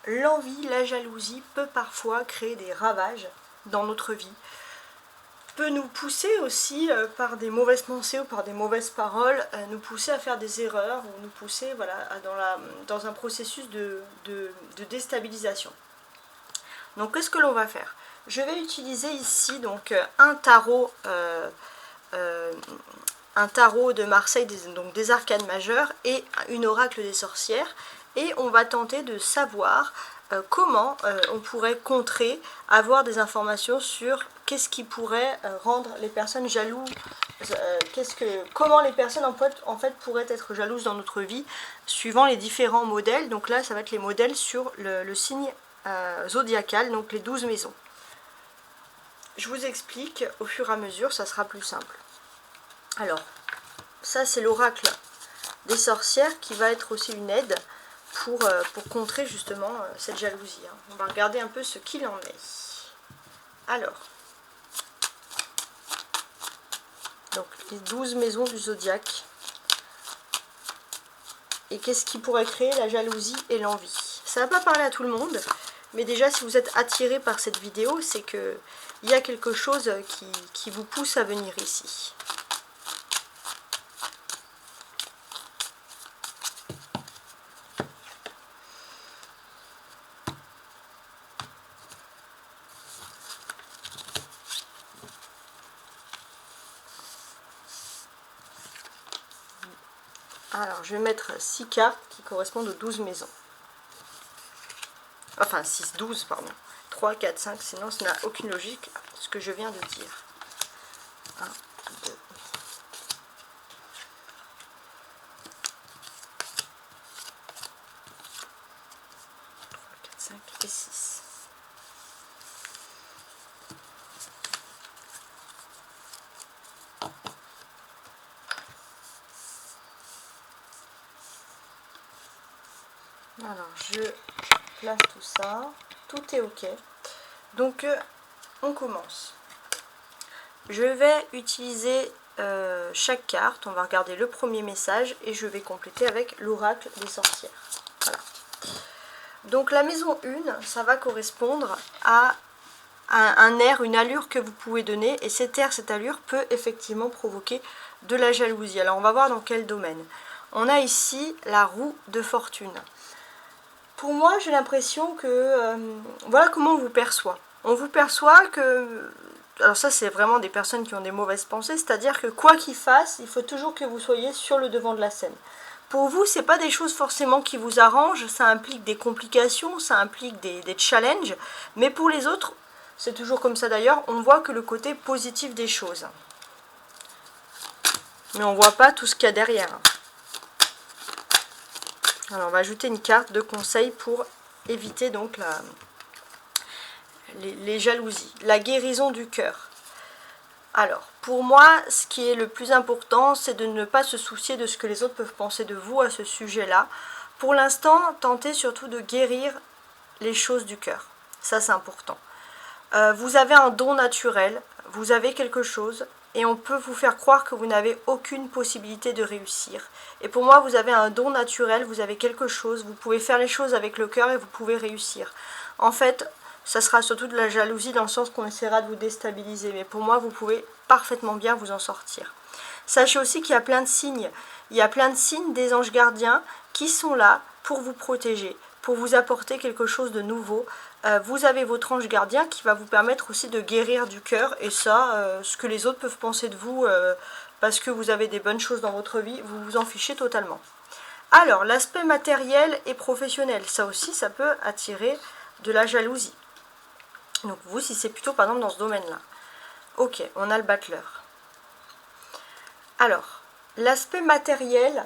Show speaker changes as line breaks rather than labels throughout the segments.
l'envie, la jalousie peut parfois créer des ravages dans notre vie, peut nous pousser aussi par des mauvaises pensées ou par des mauvaises paroles, nous pousser à faire des erreurs ou nous pousser voilà, dans un processus de déstabilisation. Donc qu'est-ce que l'on va faire? Je vais utiliser ici donc un tarot de Marseille, donc des arcanes majeures, et une oracle des sorcières, et on va tenter de savoir comment on pourrait contrer, avoir des informations sur qu'est-ce qui pourrait rendre les personnes jalouses, comment les personnes en fait pourraient être jalouses dans notre vie, suivant les différents modèles. Donc là, ça va être les modèles sur le signe zodiacal, donc les 12 maisons. Je vous explique au fur et à mesure, ça sera plus simple. Alors, ça c'est l'oracle des sorcières qui va être aussi une aide pour contrer justement cette jalousie. On va regarder un peu ce qu'il en est. Alors, donc les 12 maisons du zodiaque. Et qu'est-ce qui pourrait créer la jalousie et l'envie? Ça ne va pas parler à tout le monde, mais déjà si vous êtes attiré par cette vidéo, c'est qu'il y a quelque chose qui vous pousse à venir ici. Alors, je vais mettre 6 cartes qui correspondent aux 12 maisons. Enfin, 6, 12, pardon. 3, 4, 5, sinon ça n'a aucune logique, ce que je viens de dire. 1, 2, 3, 4, 5 et 6. Alors, je place tout ça. Tout est OK. Donc, on commence. Je vais utiliser chaque carte. On va regarder le premier message et je vais compléter avec l'oracle des sorcières. Voilà. Donc, la maison 1, ça va correspondre à un air, une allure que vous pouvez donner. Et cet air, cette allure peut effectivement provoquer de la jalousie. Alors, on va voir dans quel domaine. On a ici la roue de fortune. Pour moi, j'ai l'impression que... voilà comment on vous perçoit. On vous perçoit que... Alors ça, c'est vraiment des personnes qui ont des mauvaises pensées. C'est-à-dire que quoi qu'il fasse, il faut toujours que vous soyez sur le devant de la scène. Pour vous, ce n'est pas des choses forcément qui vous arrangent. Ça implique des complications, ça implique des challenges. Mais pour les autres, c'est toujours comme ça d'ailleurs, on voit que le côté positif des choses. Mais on ne voit pas tout ce qu'il y a derrière. Alors on va ajouter une carte de conseil pour éviter donc les jalousies. La guérison du cœur. Alors pour moi, ce qui est le plus important, c'est de ne pas se soucier de ce que les autres peuvent penser de vous à ce sujet-là. Pour l'instant, tentez surtout de guérir les choses du cœur. Ça, c'est important. Vous avez un don naturel, vous avez quelque chose, et on peut vous faire croire que vous n'avez aucune possibilité de réussir. Et pour moi, vous avez un don naturel, vous avez quelque chose, vous pouvez faire les choses avec le cœur et vous pouvez réussir. En fait, ça sera surtout de la jalousie dans le sens qu'on essaiera de vous déstabiliser. Mais pour moi, vous pouvez parfaitement bien vous en sortir. Sachez aussi qu'il y a plein de signes. Il y a plein de signes des anges gardiens qui sont là pour vous protéger, pour vous apporter quelque chose de nouveau. Vous avez votre ange gardien qui va vous permettre aussi de guérir du cœur. Et ça, ce que les autres peuvent penser de vous, parce que vous avez des bonnes choses dans votre vie, vous vous en fichez totalement. Alors, l'aspect matériel et professionnel, ça aussi, ça peut attirer de la jalousie. Donc vous, si c'est plutôt par exemple dans ce domaine-là. Ok, on a le battleur. Alors, l'aspect matériel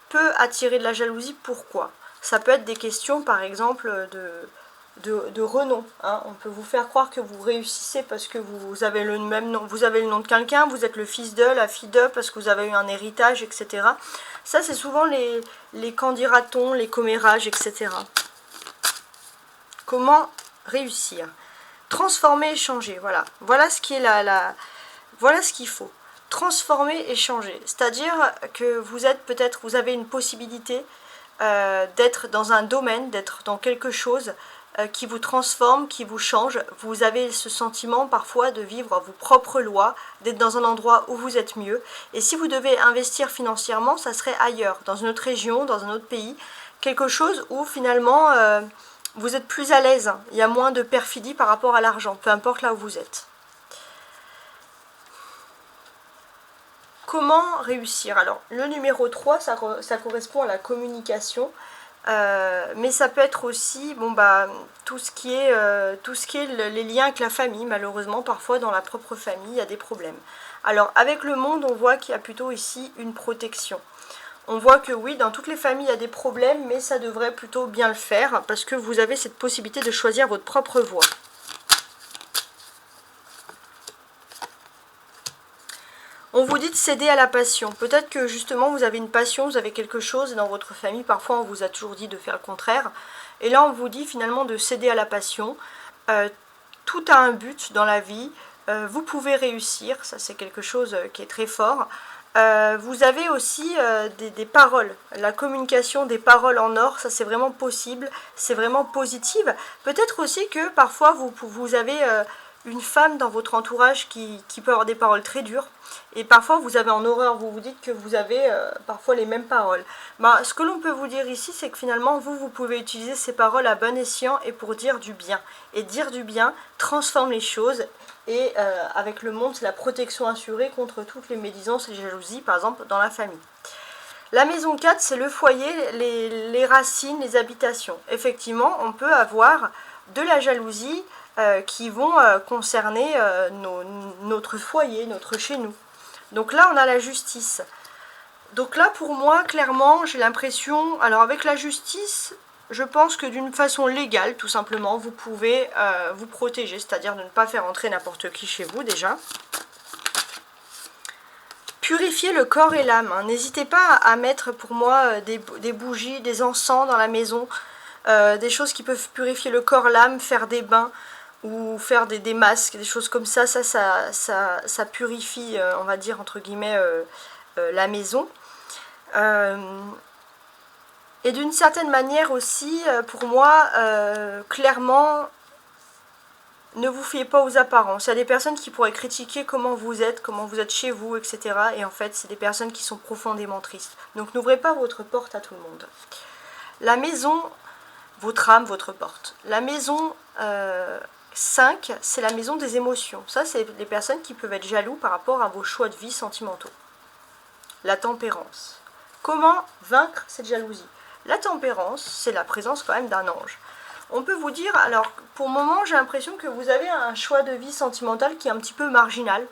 peut attirer de la jalousie. Pourquoi? Ça peut être des questions, par exemple, de renom. Hein. On peut vous faire croire que vous réussissez parce que vous avez le même nom, vous avez le nom de quelqu'un, vous êtes le fils de, la fille de, parce que vous avez eu un héritage, etc. Ça, c'est souvent les candidatons, les commérages, etc. Comment réussir? Transformer et changer, voilà. Voilà ce qui est voilà ce qu'il faut. Transformer et changer. C'est-à-dire que vous êtes peut-être, vous avez une possibilité d'être dans un domaine, d'être dans quelque chose qui vous transforme, qui vous change. Vous avez ce sentiment parfois de vivre vos propres lois, d'être dans un endroit où vous êtes mieux. Et si vous devez investir financièrement, ça serait ailleurs, dans une autre région, dans un autre pays, quelque chose où finalement vous êtes plus à l'aise. Il y a moins de perfidie par rapport à l'argent, peu importe là où vous êtes. Comment réussir? Alors, le numéro 3, ça correspond à la communication. Mais ça peut être aussi tout ce qui est les liens avec la famille. Malheureusement, parfois dans la propre famille, il y a des problèmes. Alors, avec le monde, on voit qu'il y a plutôt ici une protection. On voit que oui, dans toutes les familles, il y a des problèmes, mais ça devrait plutôt bien le faire, parce que vous avez cette possibilité de choisir votre propre voie. On vous dit de céder à la passion. Peut-être que justement vous avez une passion, vous avez quelque chose, et dans votre famille, parfois on vous a toujours dit de faire le contraire. Et là on vous dit finalement de céder à la passion. Tout a un but dans la vie. Vous pouvez réussir, ça c'est quelque chose qui est très fort. Vous avez aussi des paroles, la communication des paroles en or, ça c'est vraiment possible, c'est vraiment positive. Peut-être aussi que parfois vous avez une femme dans votre entourage qui peut avoir des paroles très dures, et parfois vous avez en horreur, vous vous dites que vous avez parfois les mêmes paroles. Ce que l'on peut vous dire ici, c'est que finalement vous pouvez utiliser ces paroles à bon escient et pour dire du bien. Et dire du bien transforme les choses. Et avec le monde, c'est la protection assurée contre toutes les médisances et les jalousies, par exemple, dans la famille. La maison 4, c'est le foyer, les racines, les habitations. Effectivement, on peut avoir de la jalousie qui vont concerner notre foyer, notre chez nous. Donc là, on a la justice. Donc là, pour moi, clairement, j'ai l'impression... Alors, avec la justice... Je pense que d'une façon légale, tout simplement, vous pouvez vous protéger, c'est-à-dire de ne pas faire entrer n'importe qui chez vous déjà. Purifier le corps et l'âme. N'hésitez pas à mettre pour moi des bougies, des encens dans la maison, des choses qui peuvent purifier le corps, l'âme, faire des bains ou faire des masques, des choses comme ça. Ça purifie, on va dire, entre guillemets, la maison. Et d'une certaine manière aussi, pour moi, clairement, ne vous fiez pas aux apparences. Il y a des personnes qui pourraient critiquer comment vous êtes chez vous, etc. Et en fait, c'est des personnes qui sont profondément tristes. Donc n'ouvrez pas votre porte à tout le monde. La maison, votre âme, votre porte. La maison 5, c'est la maison des émotions. Ça, c'est les personnes qui peuvent être jaloux par rapport à vos choix de vie sentimentaux. La tempérance. Comment vaincre cette jalousie? La tempérance, c'est la présence quand même d'un ange. On peut vous dire, alors pour le moment, j'ai l'impression que vous avez un choix de vie sentimental qui est un petit peu marginal.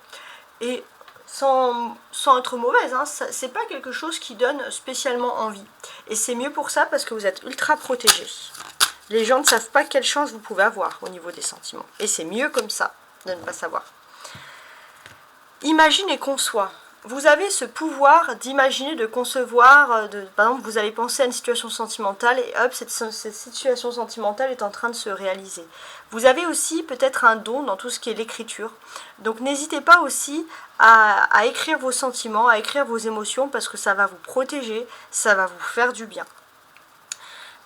Et sans être mauvaise, c'est pas quelque chose qui donne spécialement envie. Et c'est mieux pour ça parce que vous êtes ultra protégé. Les gens ne savent pas quelle chance vous pouvez avoir au niveau des sentiments. Et c'est mieux comme ça de ne pas savoir. Imagine et conçois. Vous avez ce pouvoir d'imaginer, de concevoir, par exemple, vous allez penser à une situation sentimentale et hop, cette situation sentimentale est en train de se réaliser. Vous avez aussi peut-être un don dans tout ce qui est l'écriture. Donc n'hésitez pas aussi à écrire vos sentiments, à écrire vos émotions parce que ça va vous protéger, ça va vous faire du bien.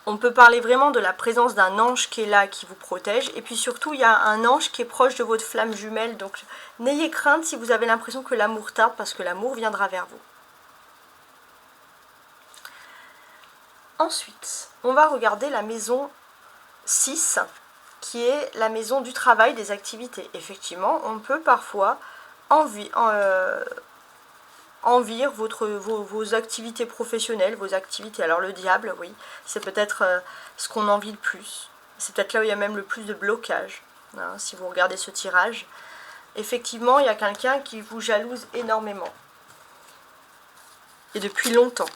On peut parler vraiment de la présence d'un ange qui est là, qui vous protège. Et puis surtout, il y a un ange qui est proche de votre flamme jumelle. Donc n'ayez crainte si vous avez l'impression que l'amour tarde, parce que l'amour viendra vers vous. Ensuite, on va regarder la maison 6, qui est la maison du travail, des activités. Effectivement, on peut parfois envire vos activités professionnelles, vos activités. Alors le diable, oui, c'est peut-être ce qu'on envie le plus. C'est peut-être là où il y a même le plus de blocage, si vous regardez ce tirage. Effectivement, il y a quelqu'un qui vous jalouse énormément. Et depuis longtemps.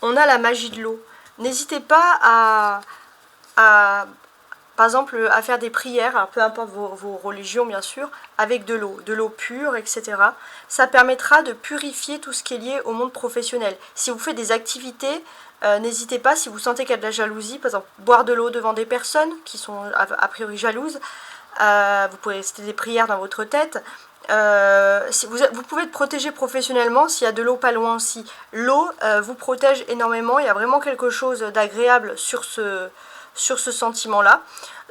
On a la magie de l'eau. N'hésitez pas à par exemple, à faire des prières, alors peu importe vos religions bien sûr, avec de l'eau pure, etc. Ça permettra de purifier tout ce qui est lié au monde professionnel. Si vous faites des activités, n'hésitez pas, si vous sentez qu'il y a de la jalousie, par exemple, boire de l'eau devant des personnes qui sont a priori jalouses, vous pouvez réciter des prières dans votre tête, Vous pouvez être protégé professionnellement s'il y a de l'eau pas loin aussi. L'eau vous protège énormément, il y a vraiment quelque chose d'agréable sur ce sentiment-là.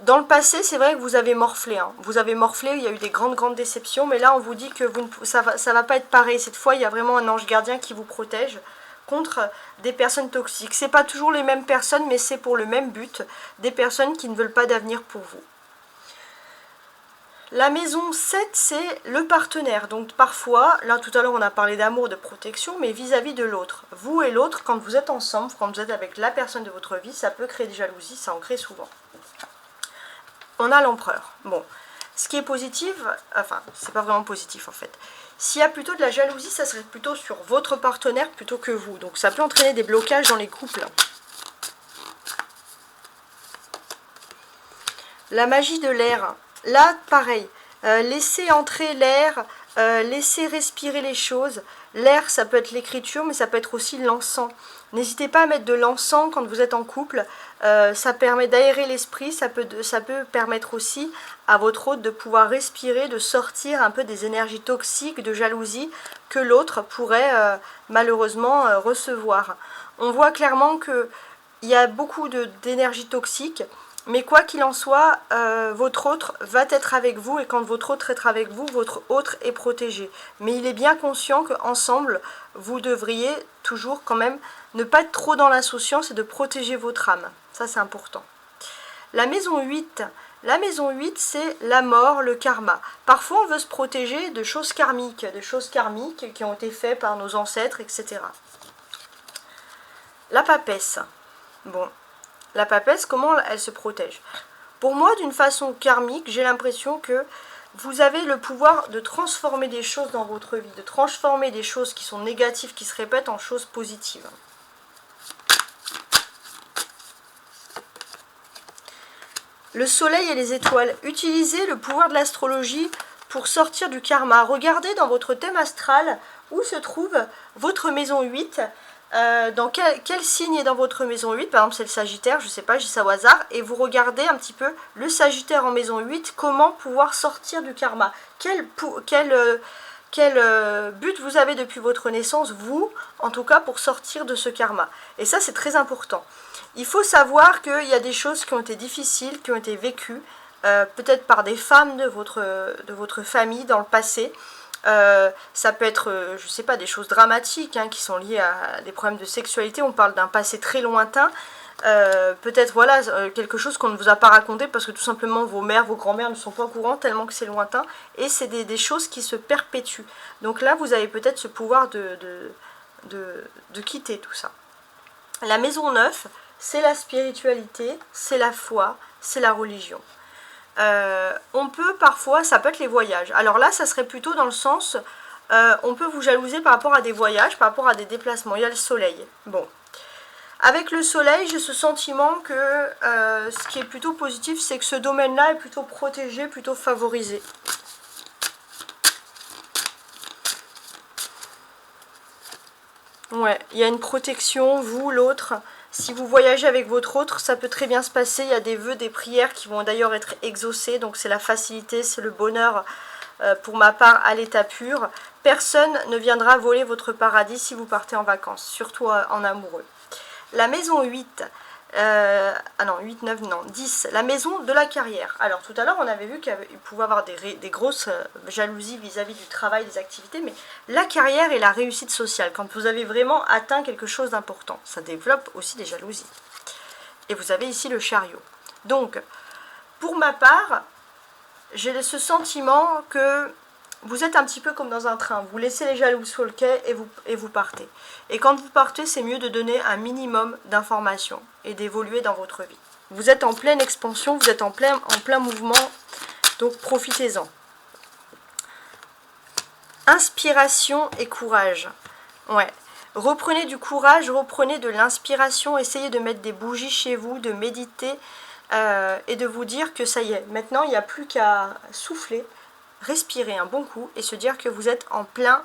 Dans le passé, c'est vrai que vous avez morflé. Hein. Vous avez morflé, il y a eu des grandes déceptions, mais là on vous dit que ça va pas être pareil. Cette fois, il y a vraiment un ange gardien qui vous protège contre des personnes toxiques. C'est pas toujours les mêmes personnes, mais c'est pour le même but, des personnes qui ne veulent pas d'avenir pour vous. La maison 7, c'est le partenaire. Donc parfois, là tout à l'heure on a parlé d'amour, de protection, mais vis-à-vis de l'autre. Vous et l'autre, quand vous êtes ensemble, quand vous êtes avec la personne de votre vie, ça peut créer des jalousies, ça en crée souvent. On a l'empereur. Bon, ce qui est positif, enfin, c'est pas vraiment positif en fait. S'il y a plutôt de la jalousie, ça serait plutôt sur votre partenaire plutôt que vous. Donc ça peut entraîner des blocages dans les couples. La magie de l'air. Là, pareil. Laissez entrer l'air, laissez respirer les choses. L'air, ça peut être l'écriture, mais ça peut être aussi l'encens. N'hésitez pas à mettre de l'encens quand vous êtes en couple. Ça permet d'aérer l'esprit, ça peut permettre aussi à votre hôte de pouvoir respirer, de sortir un peu des énergies toxiques, de jalousie que l'autre pourrait malheureusement recevoir. On voit clairement qu'il y a beaucoup d'énergie toxique, mais quoi qu'il en soit, votre autre va être avec vous, et quand votre autre est avec vous, votre autre est protégé. Mais il est bien conscient qu'ensemble, vous devriez toujours quand même ne pas être trop dans l'insouciance et de protéger votre âme. Ça, c'est important. La maison 8, c'est la mort, le karma. Parfois, on veut se protéger de choses karmiques qui ont été faites par nos ancêtres, etc. La papesse. Bon, la papesse, comment elle se protège? Pour moi, d'une façon karmique, j'ai l'impression que vous avez le pouvoir de transformer des choses dans votre vie, de transformer des choses qui sont négatives, qui se répètent, en choses positives. Le soleil et les étoiles. Utilisez le pouvoir de l'astrologie pour sortir du karma. Regardez dans votre thème astral où se trouve votre maison 8. Dans quel signe est dans votre maison 8, par exemple c'est le Sagittaire, je ne sais pas, je dis ça au hasard, et vous regardez un petit peu le Sagittaire en maison 8, comment pouvoir sortir du karma, quel but vous avez depuis votre naissance, vous, en tout cas pour sortir de ce karma. Et ça c'est très important. Il faut savoir qu'il y a des choses qui ont été difficiles, qui ont été vécues, peut-être par des femmes de votre famille dans le passé. Ça peut être, je ne sais pas, des choses dramatiques hein, qui sont liées à des problèmes de sexualité. On parle d'un passé très lointain. Peut-être voilà quelque chose qu'on ne vous a pas raconté parce que tout simplement vos mères, vos grands-mères ne sont pas au courant tellement que c'est lointain. Et c'est des choses qui se perpétuent. Donc là, vous avez peut-être ce pouvoir de quitter tout ça. La maison 9, c'est la spiritualité, c'est la foi, c'est la religion. On peut parfois, ça peut être les voyages. Alors là, ça serait plutôt dans le sens, on peut vous jalouser par rapport à des voyages, par rapport à des déplacements. Il y a le soleil. Bon. Avec le soleil, j'ai ce sentiment que ce qui est plutôt positif, c'est que ce domaine-là est plutôt protégé, plutôt favorisé. Ouais, il y a une protection, vous, l'autre. Si vous voyagez avec votre autre, ça peut très bien se passer. Il y a des vœux, des prières qui vont d'ailleurs être exaucés. Donc c'est la facilité, c'est le bonheur pour ma part à l'état pur. Personne ne viendra voler votre paradis si vous partez en vacances, surtout en amoureux. La maison 8, 8, 9, non, 10, la maison de la carrière. Alors tout à l'heure on avait vu qu'il pouvait y avoir des grosses jalousies vis-à-vis du travail, des activités, mais la carrière et la réussite sociale, quand vous avez vraiment atteint quelque chose d'important, ça développe aussi des jalousies. Et vous avez ici le chariot. Donc, pour ma part, j'ai ce sentiment que vous êtes un petit peu comme dans un train, vous laissez les jaloux sur le quai et vous partez. Et quand vous partez, c'est mieux de donner un minimum d'informations et d'évoluer dans votre vie. Vous êtes en pleine expansion, vous êtes en plein mouvement, donc profitez-en. Inspiration et courage. Ouais. Reprenez du courage, reprenez de l'inspiration, essayez de mettre des bougies chez vous, de méditer et de vous dire que ça y est, maintenant il n'y a plus qu'à souffler, respirer un bon coup et se dire que vous êtes en plein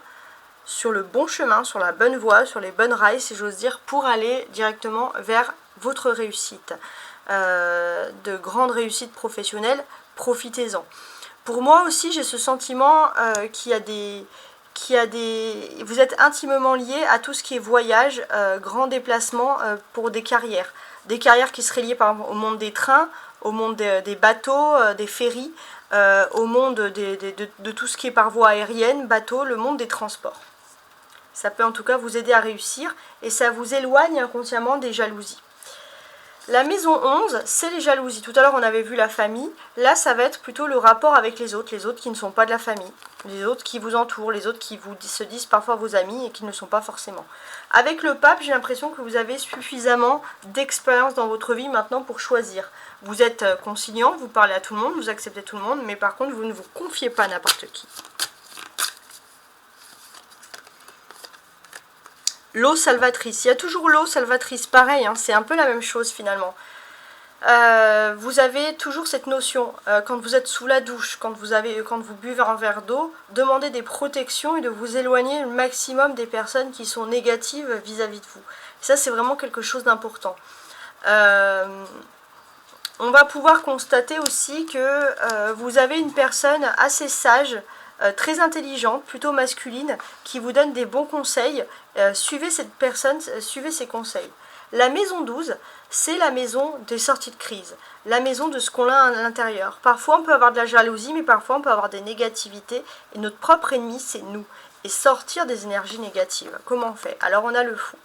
sur le bon chemin, sur la bonne voie, sur les bonnes rails, si j'ose dire, pour aller directement vers votre réussite. De grandes réussites professionnelles, profitez-en. Pour moi aussi, j'ai ce sentiment vous êtes intimement liés à tout ce qui est voyage, grands déplacements pour des carrières. Des carrières qui seraient liées par exemple au monde des trains, au monde des bateaux, des ferries, au monde de tout ce qui est par voie aérienne, bateau, le monde des transports. Ça peut en tout cas vous aider à réussir et ça vous éloigne inconsciemment des jalousies. La maison 11, c'est les jalousies. Tout à l'heure, on avait vu la famille. Là, ça va être plutôt le rapport avec les autres qui ne sont pas de la famille, les autres qui vous entourent, les autres qui se disent parfois vos amis et qui ne le sont pas forcément. Avec le pape, j'ai l'impression que vous avez suffisamment d'expérience dans votre vie maintenant pour choisir. Vous êtes conciliant, vous parlez à tout le monde, vous acceptez tout le monde, mais par contre, vous ne vous confiez pas à n'importe qui. L'eau salvatrice. Il y a toujours l'eau salvatrice, pareil, hein, c'est un peu la même chose finalement. Vous avez toujours cette notion, quand vous êtes sous la douche, quand vous buvez un verre d'eau, demandez des protections et de vous éloigner le maximum des personnes qui sont négatives vis-à-vis de vous. Ça, c'est vraiment quelque chose d'important. On va pouvoir constater aussi que vous avez une personne assez sage, très intelligente, plutôt masculine, qui vous donne des bons conseils. Suivez cette personne, suivez ses conseils. La maison 12, c'est la maison des sorties de crise, la maison de ce qu'on a à l'intérieur. Parfois on peut avoir de la jalousie, mais parfois on peut avoir des négativités, et notre propre ennemi c'est nous. Et sortir des énergies négatives, comment on fait? Alors on a le fou.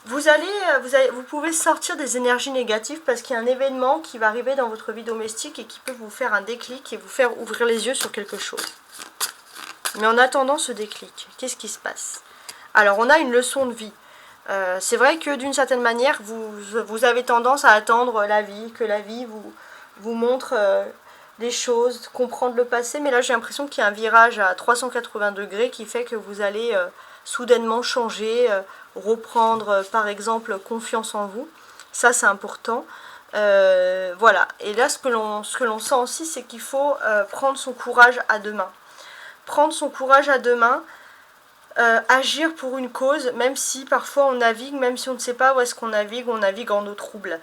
Vous pouvez sortir des énergies négatives parce qu'il y a un événement qui va arriver dans votre vie domestique et qui peut vous faire un déclic et vous faire ouvrir les yeux sur quelque chose. Mais en attendant ce déclic, qu'est-ce qui se passe? Alors on a une leçon de vie. C'est vrai que d'une certaine manière, vous avez tendance à attendre la vie, que la vie vous montre des choses, comprendre le passé. Mais là j'ai l'impression qu'il y a un virage à 380 degrés qui fait que vous allez soudainement changer, reprendre par exemple confiance en vous. Ça c'est important. Voilà. Et là ce que l'on sent aussi, c'est qu'il faut prendre son courage à deux mains. Prendre son courage à deux mains, agir pour une cause, même si parfois on navigue, même si on ne sait pas où est-ce qu'on navigue, on navigue en eau trouble.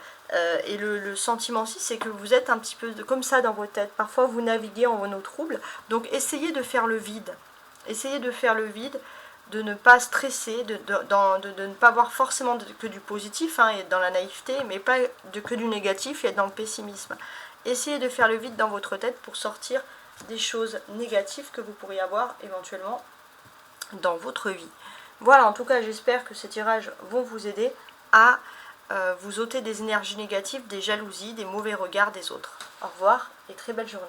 Et le sentiment aussi, c'est que vous êtes un petit peu comme ça dans vos têtes. Parfois vous naviguez en eau trouble, donc essayez de faire le vide. Essayez de faire le vide, de ne pas stresser, de ne pas voir forcément que du positif, hein, et être dans la naïveté, mais pas que du négatif et être dans le pessimisme. Essayez de faire le vide dans votre tête pour sortir des choses négatives que vous pourriez avoir éventuellement dans votre vie. Voilà, en tout cas, j'espère que ces tirages vont vous aider à vous ôter des énergies négatives, des jalousies, des mauvais regards des autres. Au revoir et très belle journée.